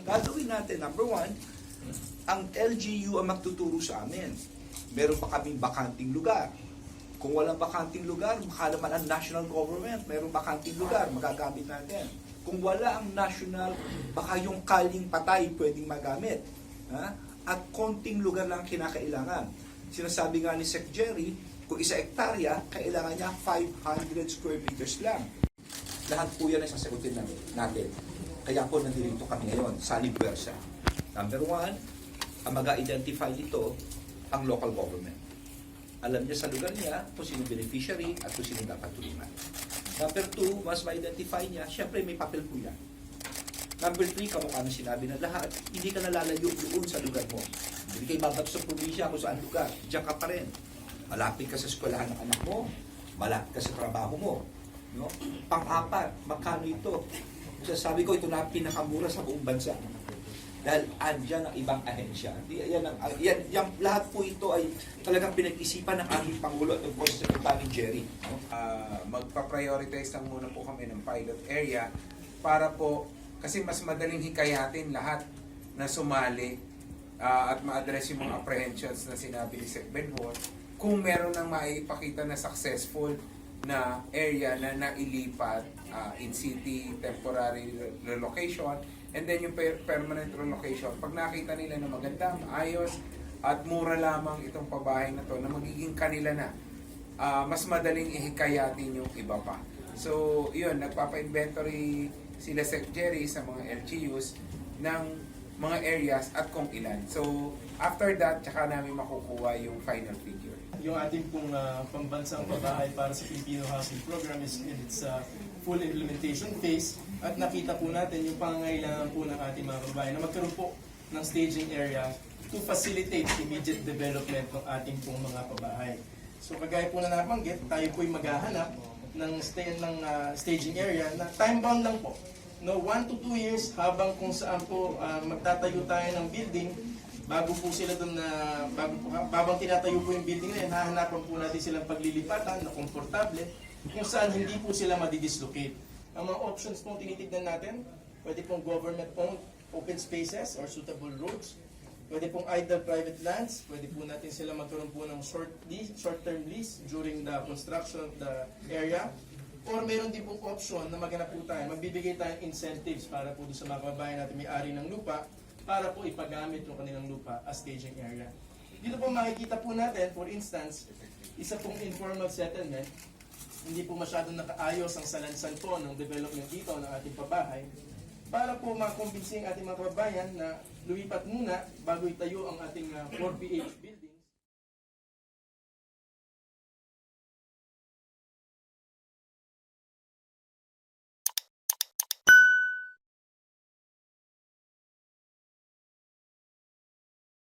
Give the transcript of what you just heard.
gagawin natin, number one, ang LGU ang magtuturo sa amin. Meron pa kaming bakanting lugar. Kung walang bakanting lugar, baka naman ang national government, meron bakanting lugar, magagamit natin. Kung wala ang national, baka yung kaling patay pwedeng magamit. Ha? At konting lugar lang kinakailangan. Sinasabi nga ni Sec Jerry, kung 1 hektarya, kailangan niya 500 square meters lang. Lahat po yan ay sasagutin natin. Kaya po nandito kami ngayon, sa Libersa. Number one, ang mag-identify dito, ang local government. Alam niya sa lugar niya kung sino beneficiary at kung sino dapat tulungan. Number two, mas ma-identify niya, syempre may papel po yan. Number three, kamukha na sinabi ng lahat, hindi ka nalalayo doon sa lugar mo. Hindi kayo babato sa probinsya kung saan lugar. Diyan ka pa rin. Malapit ka sa eskwelahan ng anak mo. Malapit ka sa trabaho mo. No? Pang-apat, magkano ito? Sabi ko, ito na pinakamura sa buong bansa. Dahil andyan ang ibang ahensya. Yan, lahat po ito ay talagang pinag-isipan ng aming Pangulo at of course Secretary Jerry. No? Magpa-prioritize lang muna po kami ng pilot area para po, kasi mas madaling hikayatin lahat na sumali at ma-address yung mga apprehensions na sinabi ni Sec Benhor kung meron nang maipakita na successful na area na nailipat in city temporary relocation and then yung permanent relocation. Pag nakita nila na maganda, maayos at mura lamang itong pabahay na to na magiging kanila na, mas madaling ihikayatin yung iba pa. So yun, nagpapa-inventory sila Sec Jerry sa mga LGUs ng mga areas at kung ilan. So after that, tsaka namin makukuha yung final figure. Yung ating pong pambansang pabahay para sa Filipino Housing Program is in its full implementation phase at nakita po natin yung pangangailangan po ng ating mga kababayan na magkaroon po ng staging area to facilitate immediate development ng ating pong mga pabahay. So kagaya po na nabanggit, tayo po'y maghahanap ng staging area na time-bound lang po. No, 1 to 2 years habang kung saan po magtatayo tayo ng building. Bago po sila doon na, habang tinatayo po yung building na yun, hahanapan po natin silang paglilipatan na komportable kung saan hindi po sila madidislocate. Ang mga options pong tinitignan natin, pwede pong government-owned open spaces or suitable roads, pwede pong idle private lands, pwede po natin sila magkaroon po ng short-term lease during the construction of the area, or meron din pong option na maghanap po tayo, magbibigay tayong incentives para po sa mga kababayan natin may-ari ng lupa, para po ipagamit yung kanilang lupa as staging area. Dito po makikita po natin, for instance, isa pong informal settlement, hindi po masyadong nakaayos ang salansan po ng development dito ng ating pabahay, para po makumbinsi ang ating mga kababayan na lumipat muna bago itayo ang ating 4PH building.